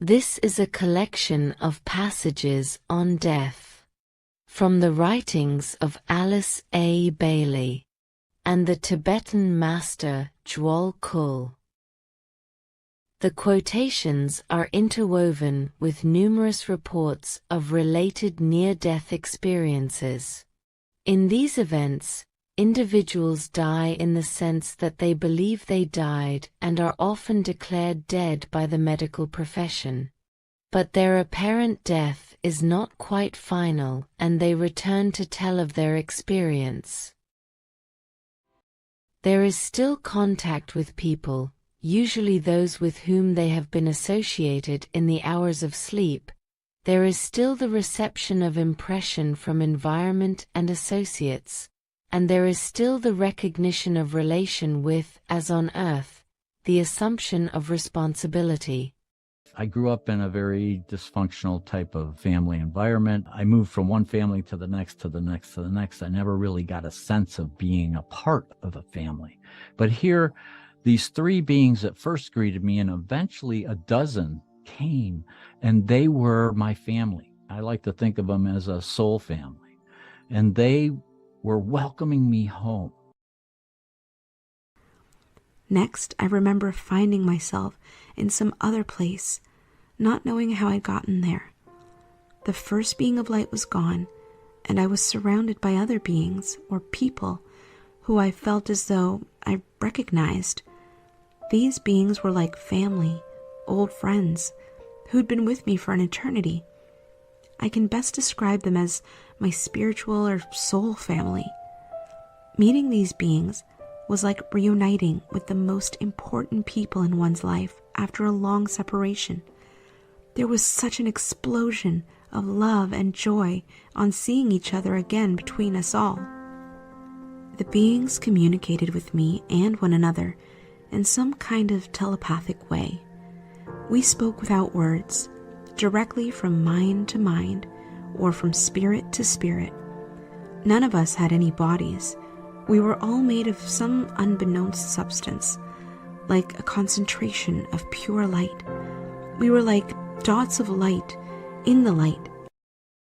This is a collection of passages on death from the writings of Alice A. Bailey and the Tibetan master Jwol Kul. The quotations are interwoven with numerous reports of related near-death experiences. In these events, individuals die in the sense that they believe they died and are often declared dead by the medical profession. But their apparent death is not quite final, and they return to tell of their experience. There is still contact with people, usually those with whom they have been associated in the hours of sleep. There is still the reception of impression from environment and associates, and there is still the recognition of relation with, as on earth, the assumption of responsibility. I grew up in a very dysfunctional type of family environment. I moved from one family to the next, to the next, to the next. I never really got a sense of being a part of a family. But here, these three beings at first greeted me, and eventually a dozen came, and they were my family. I like to think of them as a soul family. And they were welcoming me home. Next, I remember finding myself in some other place, not knowing how I'd gotten there. The first being of light was gone, and I was surrounded by other beings or people who I felt as though I recognized. These beings were like family, old friends, who'd been with me for an eternity. I can best describe them as my spiritual or soul family. Meeting these beings was like reuniting with the most important people in one's life after a long separation. There was such an explosion of love and joy on seeing each other again between us all. The beings communicated with me and one another in some kind of telepathic way. We spoke without words, directly from mind to mind, or from spirit to spirit. None of us had any bodies. We were all made of some unbeknownst substance, like a concentration of pure light. We were like dots of light in the light,